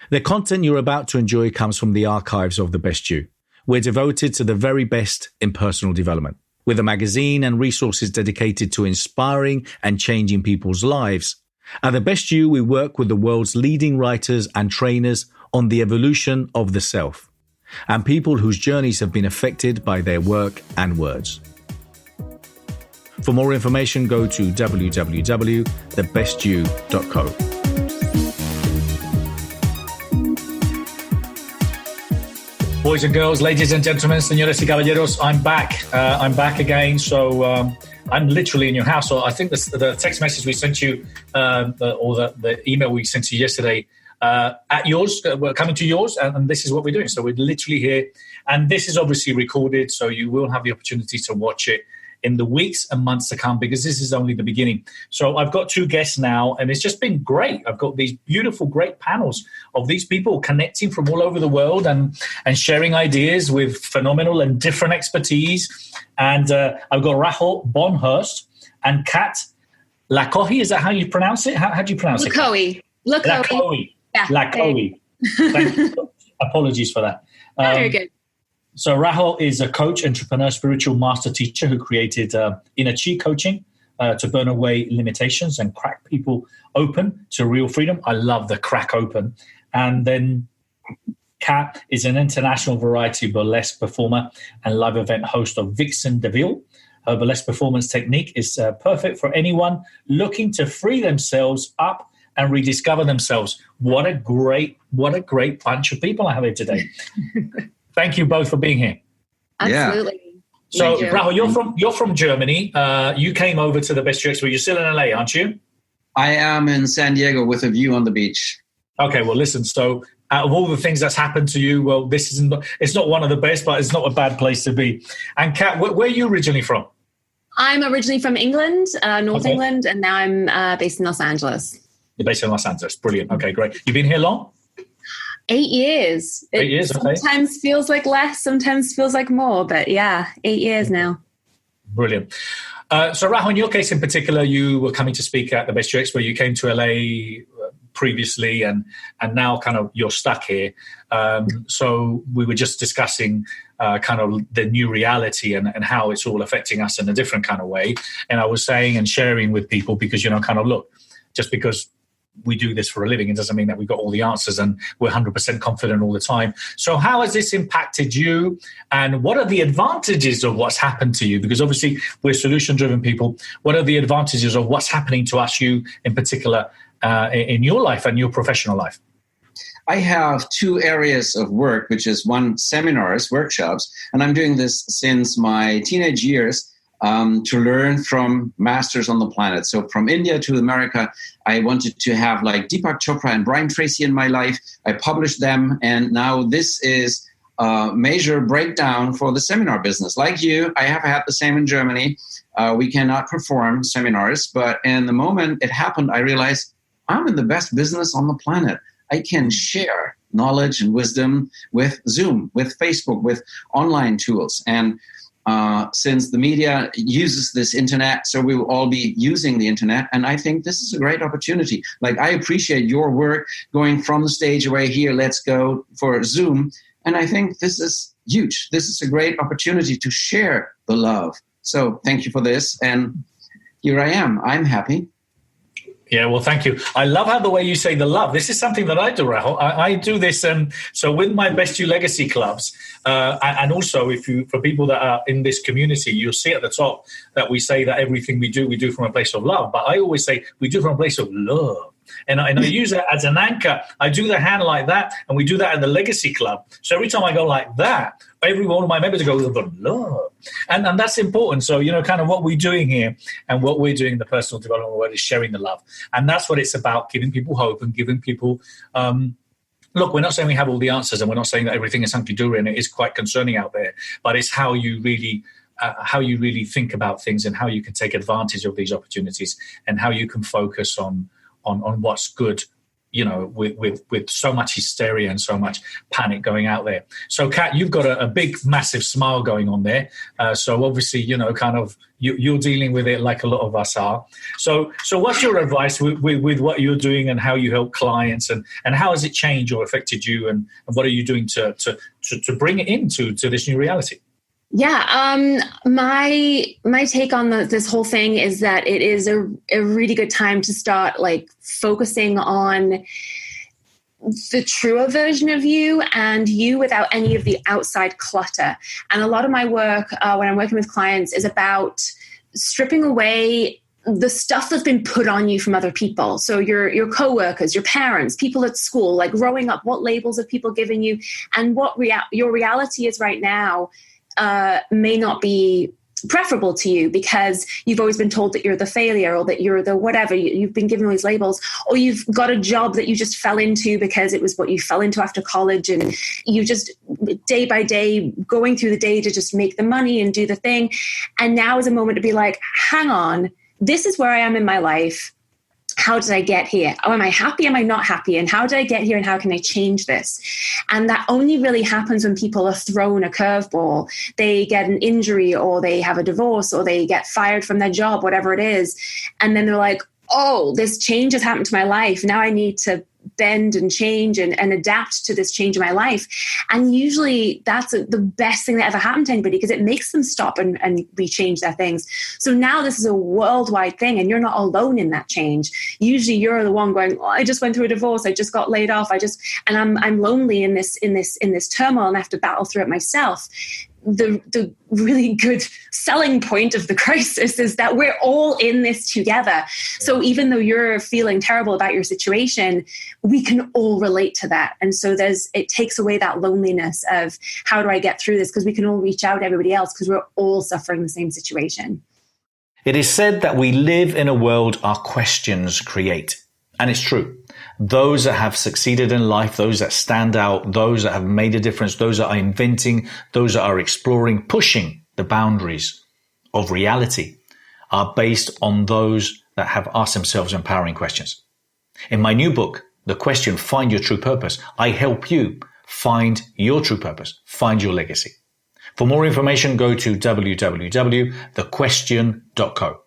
The content you're about to enjoy comes from the archives of The Best You. We're devoted to the very best in personal development, with a magazine and resources dedicated to inspiring and changing people's lives. At The Best You, we work with the world's leading writers and trainers on the evolution of the self, and people whose journeys have been affected by their work and words. For more information, go to www.thebestyou.co. Boys and girls, ladies and gentlemen, señores y caballeros, I'm back. I'm back again. So I'm literally in your house. So I think the text message we sent you, or the email we sent you yesterday, at yours, we're coming to yours, and this is what we're doing. So we're literally here, and this is obviously recorded, so you will have the opportunity to watch it in the weeks and months to come, because this is only the beginning. So I've got two guests now, and it's just been great. I've got these beautiful, great panels of these people connecting from all over the world and sharing ideas with phenomenal and different expertise. And I've got Raho Bornhost and Kat LaCohie. Is that how you pronounce it? How do you pronounce it? LaCohie. LaCohie. Yeah. LaCohie. Thank you. Apologies for that. Very good. So Raho is a coach, entrepreneur, spiritual master teacher who created Inner Chi coaching to burn away limitations and crack people open to real freedom. I love the crack open. And then Kat is an international variety burlesque performer and live event host of Vixen DeVille. Her burlesque performance technique is perfect for anyone looking to free themselves up and rediscover themselves. What a great bunch of people I have here today. Thank you both for being here. Absolutely. So, Raho, you're from Germany. You came over to the Best You Expo. You're still in LA, aren't you? I am in San Diego with a view on the beach. Okay, well, listen. So, out of all the things that's happened to you, well, this isn't. It's not one of the best, but it's not a bad place to be. And Kat, where are you originally from? I'm originally from England, North England, and now I'm based in Los Angeles. You're based in Los Angeles. Brilliant. Okay, great. You've been here long? 8 years. 8 years, okay. Sometimes feels like less, sometimes feels like more, but yeah, 8 years now. Brilliant. So Raho, in your case in particular, you were coming to speak at the Best You Expo. You came to LA previously, and now kind of you're stuck here. So we were just discussing kind of the new reality and how it's all affecting us in a different kind of way. And I was saying and sharing with people, because, kind of look, just because we do this for a living, it doesn't mean that we've got all the answers and we're 100% confident all the time. So how has this impacted you, and what are the advantages of what's happened to you? Because obviously we're solution-driven people. What are the advantages of what's happening to us, you in particular, in your life and your professional life? I have two areas of work, which is one, seminars, workshops, and I'm doing this since my teenage years, to learn from masters on the planet. So from India to America, I wanted to have like Deepak Chopra and Brian Tracy in my life. I published them, and now this is a major breakdown for the seminar business. Like you, I have had the same in Germany. We cannot perform seminars, but in the moment it happened, I realized I'm in the best business on the planet. I can share knowledge and wisdom with Zoom, with Facebook, with online tools. And since the media uses this internet, so we will all be using the internet. And I think this is a great opportunity. Like, I appreciate your work going from the stage away here. Let's go for Zoom. And I think this is huge. This is a great opportunity to share the love. So thank you for this. And here I am. I'm happy. Yeah, well, thank you. I love how the way you say the love. This is something that I do, Raho. I do this. So with my Best You Legacy clubs, and also for people that are in this community, you'll see at the top that we say that everything we do from a place of love. But I always say we do from a place of love. And I use it as an anchor. I do the hand like that, and we do that in the Legacy Club. So every time I go like that, every one of my members go, the love. And that's important. So, kind of what we're doing here and what we're doing in the personal development world is sharing the love. And that's what it's about, giving people hope and giving people look, we're not saying we have all the answers, and we're not saying that everything is hunky-dory, and it is quite concerning out there. But it's how you really think about things, and how you can take advantage of these opportunities, and how you can focus on what's good with so much hysteria and so much panic going out there. So, Kat, you've got a big, massive smile going on there. So obviously, kind of you're dealing with it like a lot of us are. So what's your advice with what you're doing and how you help clients, and how has it changed or affected you, and what are you doing to bring it into this new reality? Yeah, my take on this whole thing is that it is a really good time to start focusing on the truer version of you and you without any of the outside clutter. And a lot of my work when I'm working with clients is about stripping away the stuff that's been put on you from other people. So your coworkers, your parents, people at school, growing up, what labels have people given you, and what your reality is right now may not be preferable to you because you've always been told that you're the failure or that you're the whatever. You've been given all these labels, or you've got a job that you just fell into because it was what you fell into after college, and you just day by day going through the day to just make the money and do the thing. And now is a moment to be like, hang on, this is where I am in my life. How did I get here? Oh, am I happy? Am I not happy? And how did I get here? And how can I change this? And that only really happens when people are thrown a curveball. They get an injury, or they have a divorce, or they get fired from their job, whatever it is. And then they're like, oh, this change has happened to my life. Now I need to bend and change and adapt to this change in my life. And usually that's the best thing that ever happened to anybody, because it makes them stop and rechange their things. So now this is a worldwide thing, and you're not alone in that change. Usually you're the one going, oh, I just went through a divorce, I just got laid off, and I'm lonely in this turmoil, and I have to battle through it myself. The really good selling point of the crisis is that we're all in this together. So even though you're feeling terrible about your situation, we can all relate to that. And so it takes away that loneliness of how do I get through this? Because we can all reach out to everybody else because we're all suffering the same situation. It is said that we live in a world our questions create. And it's true. Those that have succeeded in life, those that stand out, those that have made a difference, those that are inventing, those that are exploring, pushing the boundaries of reality are based on those that have asked themselves empowering questions. In my new book, The Question, Find Your True Purpose, I help you find your true purpose, find your legacy. For more information, go to www.thequestion.co.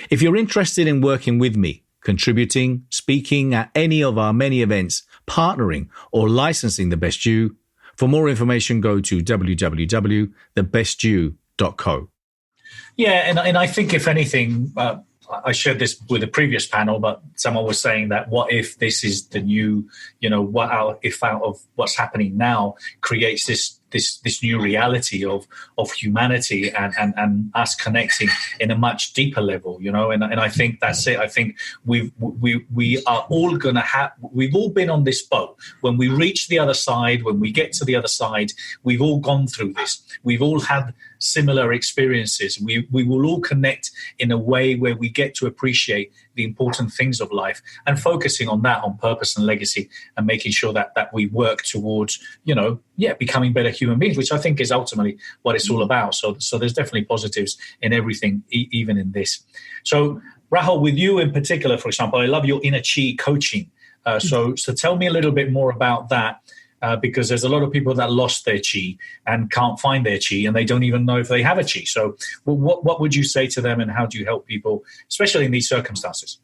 If you're interested in working with me, contributing, speaking at any of our many events, partnering, or licensing The Best You, for more information, go to www.thebestyou.co. Yeah, and I think if anything, I shared this with a previous panel, but someone was saying that what if this is the new, if out of what's happening now creates this new reality of humanity and us connecting in a much deeper level, and I think that's it. I think we are all going to we've all been on this boat. When we reach the other side, when we get to the other side, we've all gone through this. We've all had similar experiences. We will all connect in a way where we get to appreciate the important things of life, and focusing on that, on purpose and legacy, and making sure that we work towards, becoming better human beings, which I think is ultimately what it's all about. So there's definitely positives in everything, even in this. So Raho, with you in particular, for example, I love your inner chi coaching. So tell me a little bit more about that. Because there's a lot of people that lost their chi and can't find their chi, and they don't even know if they have a chi. So what would you say to them, and how do you help people, especially in these circumstances?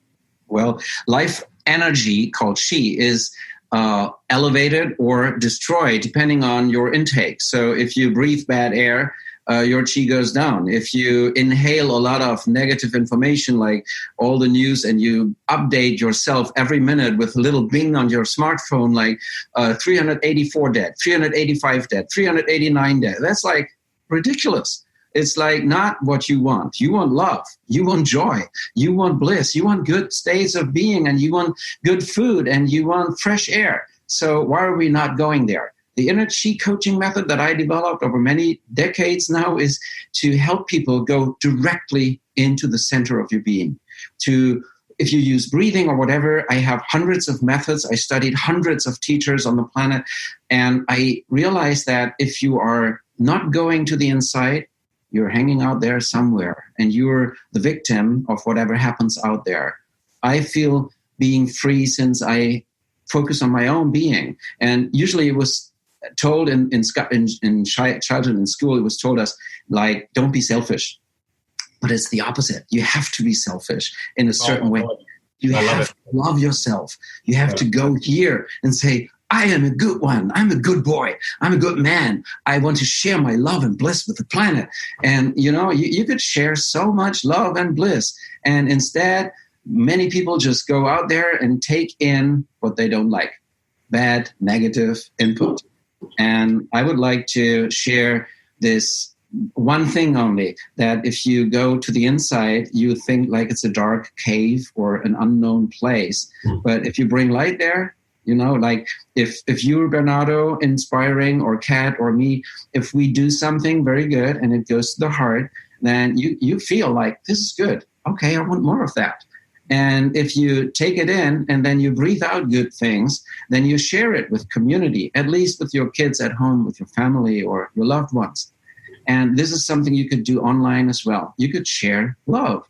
Well, life energy called chi is elevated or destroyed depending on your intake. So if you breathe bad air, your chi goes down. If you inhale a lot of negative information, like all the news, and you update yourself every minute with a little bing on your smartphone, like 384 dead, 385 dead, 389 dead, that's like ridiculous. It's like not what you want. You want love. You want joy. You want bliss. You want good states of being, and you want good food, and you want fresh air. So why are we not going there? The inner chi coaching method that I developed over many decades now is to help people go directly into the center of your being. If you use breathing or whatever, I have hundreds of methods. I studied hundreds of teachers on the planet. And I realized that if you are not going to the inside, you're hanging out there somewhere, and you're the victim of whatever happens out there. I feel being free since I focus on my own being. And usually it was told in childhood in school, it was told us, like, don't be selfish. But it's the opposite. You have to be selfish in a certain way. You have to love yourself. You have to go here and say, I am a good one. I'm a good boy. I'm a good man. I want to share my love and bliss with the planet. And, you could share so much love and bliss. And instead, many people just go out there and take in what they don't like, bad, negative input. And I would like to share this one thing only, that if you go to the inside, you think like it's a dark cave or an unknown place. But if you bring light there, like if you, Bernardo, inspiring, or Kat or me, if we do something very good and it goes to the heart, then you feel like, this is good. Okay, I want more of that. And if you take it in and then you breathe out good things, then you share it with community, at least with your kids at home, with your family or your loved ones. And this is something you could do online as well. You could share love.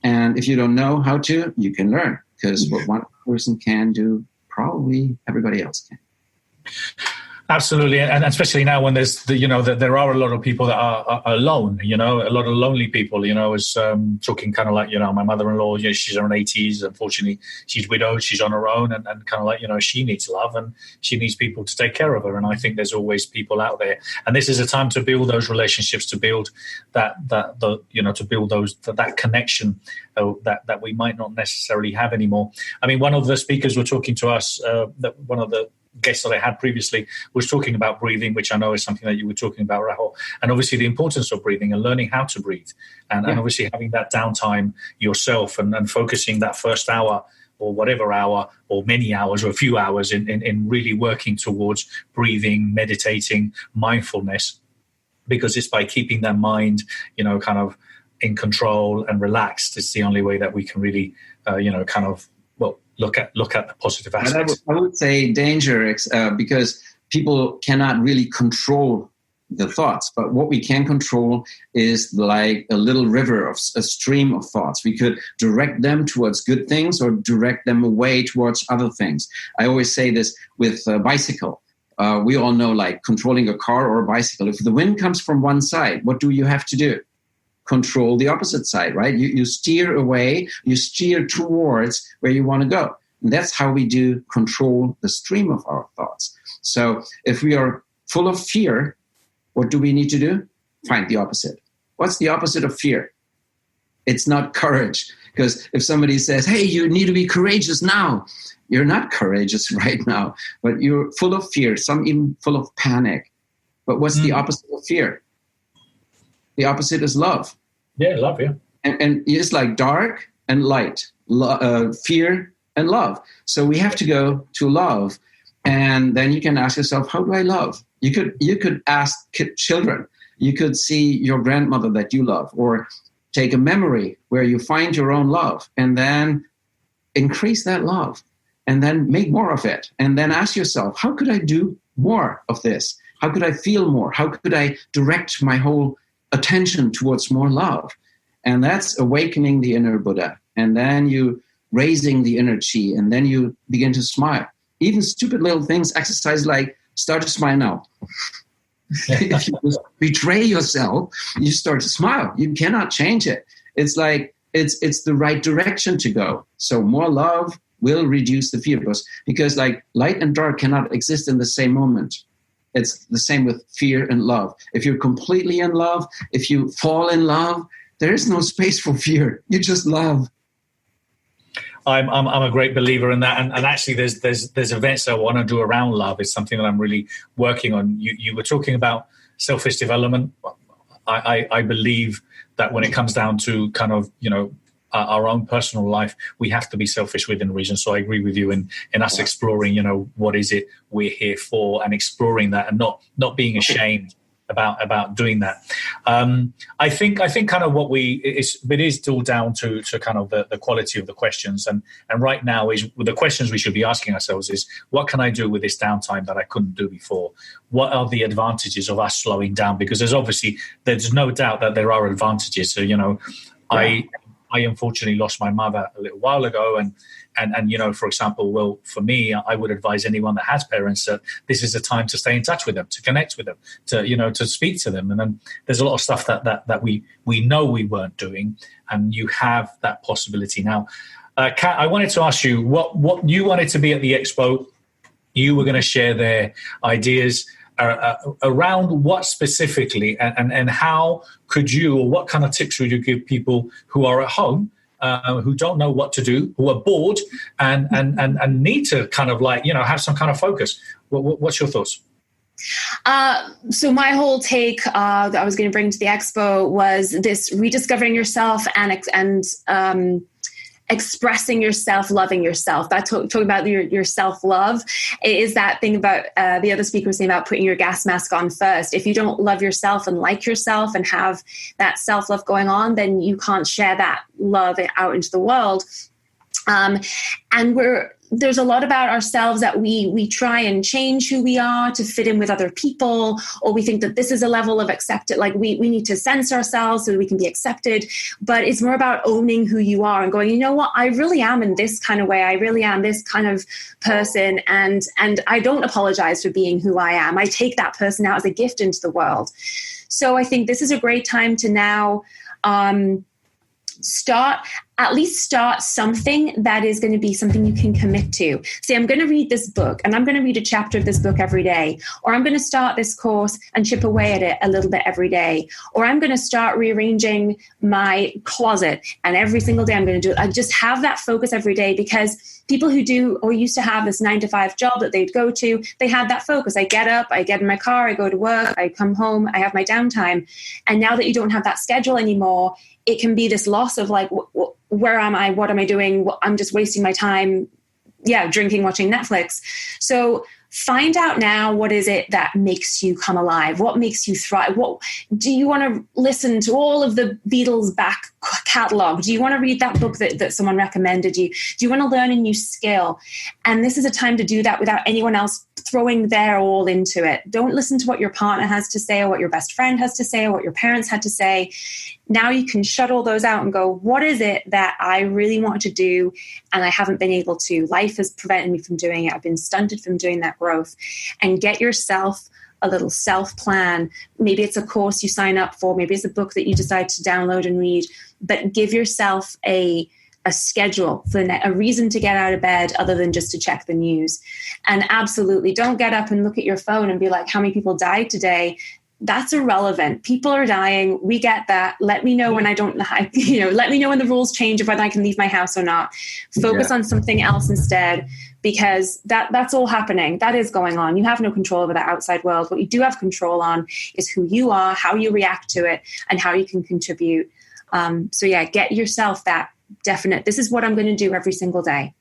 And if you don't know how to, you can learn, because what one person can do, probably everybody else can. Absolutely, and especially now when there's there are a lot of people that are alone. A lot of lonely people. I was talking kind of like my mother-in-law. She's in her 80s. Unfortunately, she's widowed. She's on her own, and kind of like she needs love and she needs people to take care of her. And I think there's always people out there. And this is a time to build those relationships, to build to build that connection that we might not necessarily have anymore. I mean, one of the speakers were talking to us. One of the guest that I had previously was talking about breathing, which I know is something that you were talking about, Raho, and obviously the importance of breathing and learning how to breathe, and obviously having that downtime yourself and focusing that first hour or whatever hour or many hours or a few hours in really working towards breathing, meditating, mindfulness, because it's by keeping that mind, kind of in control and relaxed, it's the only way that we can really, look at the positive aspects. I would say danger, because people cannot really control the thoughts. But what we can control is like a little river, a stream of thoughts. We could direct them towards good things or direct them away towards other things. I always say this with a bicycle. We all know, like, controlling a car or a bicycle. If the wind comes from one side, what do you have to do? Control the opposite side, right? You steer away, you steer towards where you want to go. And that's how we do control the stream of our thoughts. So if we are full of fear, what do we need to do? Find the opposite. What's the opposite of fear? It's not courage. Because if somebody says, hey, you need to be courageous now, you're not courageous right now, but you're full of fear, some even full of panic. But what's the opposite of fear? The opposite is love. Yeah, love, yeah. And it's like dark and light, fear and love. So we have to go to love. And then you can ask yourself, how do I love? You could ask children. You could see your grandmother that you love, or take a memory where you find your own love, and then increase that love, and then make more of it. And then ask yourself, how could I do more of this? How could I feel more? How could I direct my whole attention towards more love? And that's awakening the inner Buddha. And then you raising the inner chi, and then you begin to smile. Even stupid little things, exercise like start to smile now. If you just betray yourself, you start to smile. You cannot change it. It's like it's the right direction to go. So more love will reduce the fear, because like light and dark cannot exist in the same moment. It's the same with fear and love. If you're completely in love, if you fall in love, there is no space for fear. You just love. I'm a great believer in that, and actually there's events that I want to do around love. It's something that I'm really working on. You were talking about selfish development. I believe that when it comes down to kind of our own personal life, we have to be selfish within reason. So I agree with you in us exploring what is it we're here for, and exploring that, and not being ashamed about doing that. I think kind of what it is all down to kind of the quality of the questions, and right now is the questions we should be asking ourselves is, what can I do with this downtime that I couldn't do before? What are the advantages of us slowing down? Because there's no doubt that there are advantages. So I unfortunately lost my mother a little while ago, and for example, well, for me, I would advise anyone that has parents that this is a time to stay in touch with them, to connect with them, to speak to them. And then there's a lot of stuff that we know we weren't doing, and you have that possibility now. Kat, I wanted to ask you what you wanted to be at the expo. You were going to share their ideas around what specifically, and how could you, or what kind of tips would you give people who are at home, who don't know what to do, who are bored and need to kind of have some kind of focus? What's your thoughts? So my whole take that I was going to bring to the expo was this rediscovering yourself and expressing yourself, loving yourself. That's talking about your self-love. It is that thing about the other speaker was saying about putting your gas mask on first. If you don't love yourself and like yourself and have that self-love going on, then you can't share that love out into the world. And there's a lot about ourselves that we try and change who we are to fit in with other people, or we think that this is a level of accepted, like we need to censor ourselves so that we can be accepted. But it's more about owning who you are and going, you know what, I really am in this kind of way. I really am this kind of person. And I don't apologize for being who I am. I take that person out as a gift into the world. So I think this is a great time to now start something that is going to be something you can commit to. Say, I'm going to read this book and I'm going to read a chapter of this book every day, or I'm going to start this course and chip away at it a little bit every day, or I'm going to start rearranging my closet and every single day I'm going to do it. I just have that focus every day, because people who do or used to have this 9-to-5 job that they'd go to, they had that focus. I get up, I get in my car, I go to work, I come home, I have my downtime. And now that you don't have that schedule anymore, it can be this loss of like, where am I? What am I doing? I'm just wasting my time. Yeah, drinking, watching Netflix. So find out now, what is it that makes you come alive? What makes you thrive? What do you want to listen to? All of the Beatles back catalog? Do you want to read that book that someone recommended you? Do you want to learn a new skill? And this is a time to do that without anyone else throwing their all into it. Don't listen to what your partner has to say, or what your best friend has to say, or what your parents had to say. Now you can shut all those out and go, what is it that I really want to do and I haven't been able to? Life has prevented me from doing it. I've been stunted from doing that growth. And get yourself a little self-plan. Maybe it's a course you sign up for. Maybe it's a book that you decide to download and read. But give yourself a schedule, for a reason to get out of bed other than just to check the news. And absolutely don't get up and look at your phone and be like, how many people died today? That's irrelevant. People are dying. We get that. Let me know when I don't, let me know when the rules change of whether I can leave my house or not. Focus on something else instead, because that's all happening. That is going on. You have no control over the outside world. What you do have control on is who you are, how you react to it, and how you can contribute. Get yourself that definite, this is what I'm going to do every single day.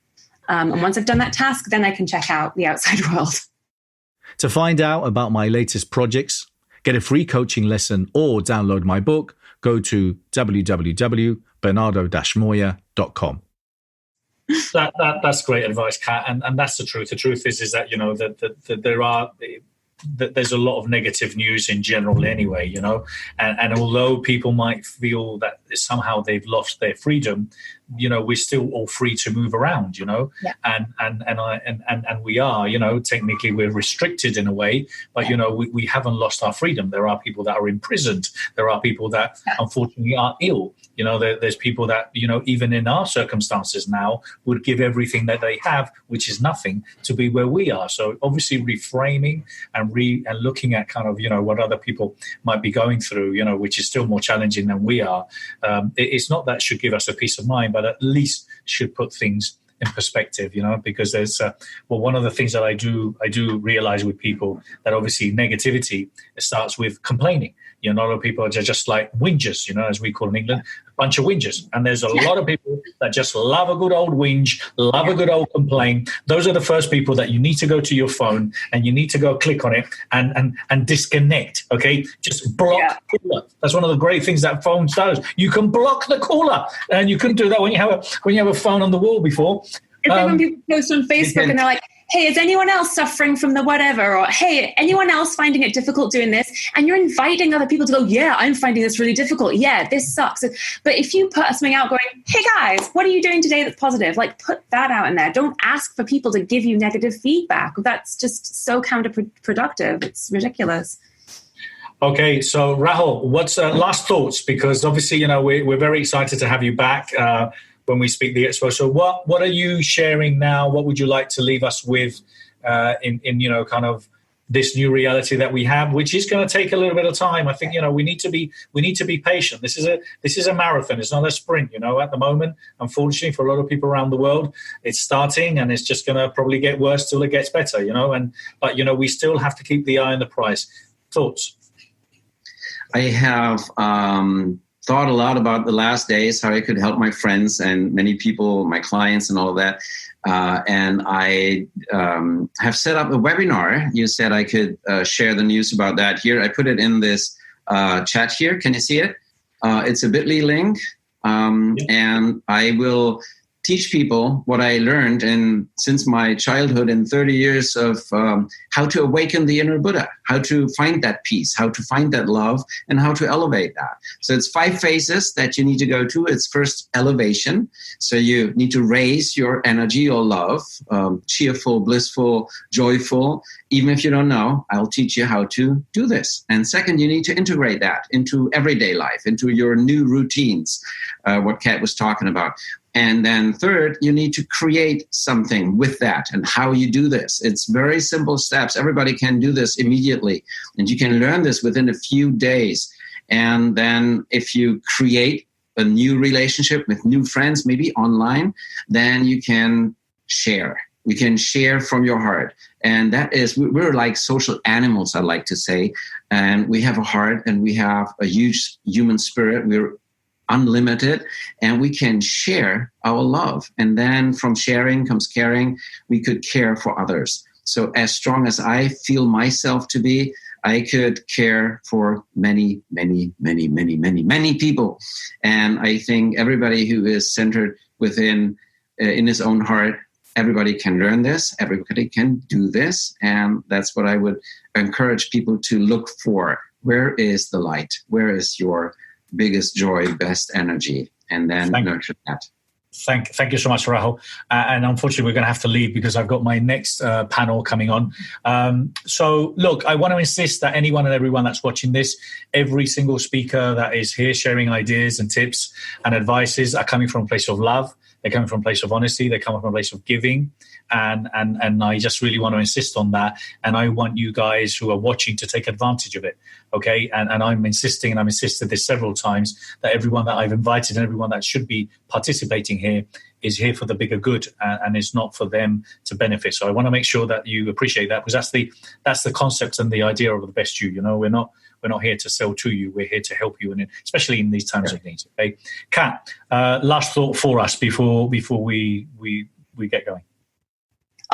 And once I've done that task, then I can check out the outside world. To find out about my latest projects, get a free coaching lesson, or download my book, go to www.bernardo-moya.com. That's great advice, Kat, and that's the truth. The truth is that there's a lot of negative news in general anyway, and although people might feel that somehow they've lost their freedom, we're still all free to move around, and we are, technically we're restricted in a way, but we haven't lost our freedom. There are people that are imprisoned. There are people that unfortunately are ill. There's people that, even in our circumstances now would give everything that they have, which is nothing, to be where we are. So obviously reframing and looking at kind of, what other people might be going through, which is still more challenging than we are. It's not that should give us a peace of mind, but at least should put things in perspective, because there's one of the things that I do realize with people, that obviously negativity starts with complaining. A lot of people are just like whingers, as we call in England, a bunch of whingers. And there's a lot of people that just love a good old whinge, love a good old complain. Those are the first people that you need to go to your phone and you need to go click on it and disconnect, okay? Just block the caller. That's one of the great things that phone does. You can block the caller, and you couldn't do that when you have a phone on the wall before. It's like when people post on Facebook and they're like, hey, is anyone else suffering from the whatever? Or, hey, anyone else finding it difficult doing this? And you're inviting other people to go, yeah, I'm finding this really difficult. Yeah, this sucks. But if you put something out going, hey, guys, what are you doing today that's positive? Like, put that out in there. Don't ask for people to give you negative feedback. That's just so counterproductive. It's ridiculous. Okay, so Raho, what's last thoughts? Because obviously, we're very excited to have you back when we speak the expo. So what are you sharing now? What would you like to leave us with in kind of this new reality that we have, which is going to take a little bit of time? I think we need to be patient. This is a marathon. It's not a sprint. At the moment, unfortunately, for a lot of people around the world, it's starting and it's just going to probably get worse till it gets better. But we still have to keep the eye on the prize. Thoughts? I have thought a lot about the last days, how I could help my friends and many people, my clients and all of that. And I have set up a webinar. You said I could share the news about that here. I put it in this chat here. Can you see it? It's a bit.ly link. And I will teach people what I learned since my childhood and 30 years of how to awaken the inner Buddha, how to find that peace, how to find that love, and how to elevate that. So it's 5 phases that you need to go to. It's first elevation. So you need to raise your energy or love, cheerful, blissful, joyful. Even if you don't know, I'll teach you how to do this. And second, you need to integrate that into everyday life, into your new routines, what Kat was talking about. And then third, you need to create something with that. And how you do this. It's very simple steps. Everybody can do this immediately. And you can learn this within a few days. And then if you create a new relationship with new friends, maybe online, then you can share. You can share from your heart. And that is, we're like social animals, I like to say. And we have a heart and we have a huge human spirit. We're unlimited, and we can share our love. And then from sharing comes caring. We could care for others. So as strong as I feel myself to be, I could care for many, many, many, many, many, many people. And I think everybody who is centered within in his own heart, everybody can learn this. Everybody can do this. And that's what I would encourage people to look for. Where is the light? Where is your biggest joy, best energy, and then nurture that. Thank you so much, Raho. And unfortunately, we're going to have to leave because I've got my next panel coming on. So, look, I want to insist that anyone and everyone that's watching this, every single speaker that is here sharing ideas and tips and advices are coming from a place of love. They're coming from a place of honesty. They're coming from a place of giving. And I just really want to insist on that. And I want you guys who are watching to take advantage of it. Okay. And I'm insisting, and I've insisted this several times, that everyone that I've invited and everyone that should be participating here is here for the bigger good, and it's not for them to benefit. So I want to make sure that you appreciate that, because that's the concept and the idea of the best you. We're not here to sell to you. We're here to help you, and especially in these times of need. Okay, Kat, last thought for us before we get going.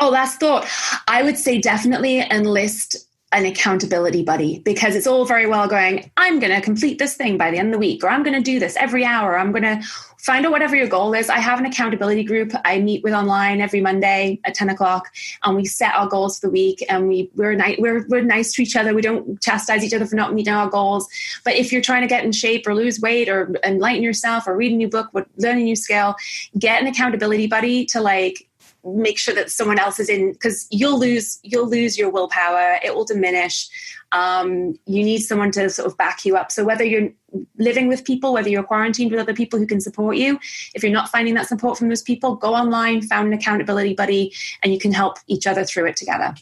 Oh, last thought. I would say definitely enlist an accountability buddy, because it's all very well going, I'm going to complete this thing by the end of the week, or I'm going to do this every hour. I'm going to find out whatever your goal is. I have an accountability group I meet with online every Monday at 10 o'clock, and we set our goals for the week, and we're nice to each other. We don't chastise each other for not meeting our goals. But if you're trying to get in shape or lose weight or enlighten yourself or read a new book, learn a new skill, get an accountability buddy to make sure that someone else is in, because you'll lose your willpower. It will diminish. You need someone to sort of back you up. So whether you're living with people, whether you're quarantined with other people who can support you, if you're not finding that support from those people, go online, found an accountability buddy, and you can help each other through it together.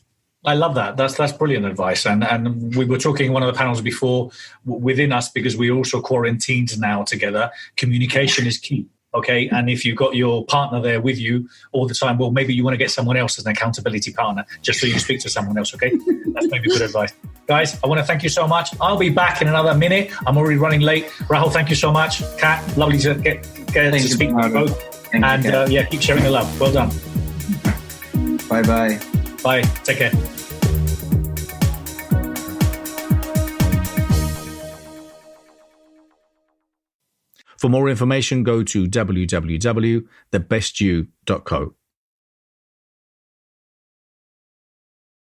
I love that. That's brilliant advice. And we were talking in one of the panels before, within us, because we're also quarantined now together, communication is key. Okay, and if you've got your partner there with you all the time, well, maybe you want to get someone else as an accountability partner, just so you speak to someone else, okay? That's maybe good advice. Guys, I want to thank you so much. I'll be back in another minute. I'm already running late. Rahul, thank you so much. Kat, lovely to get to speak to you both. And keep sharing the love. Well done. Bye-bye. Bye. Take care. For more information, go to www.thebestyou.co.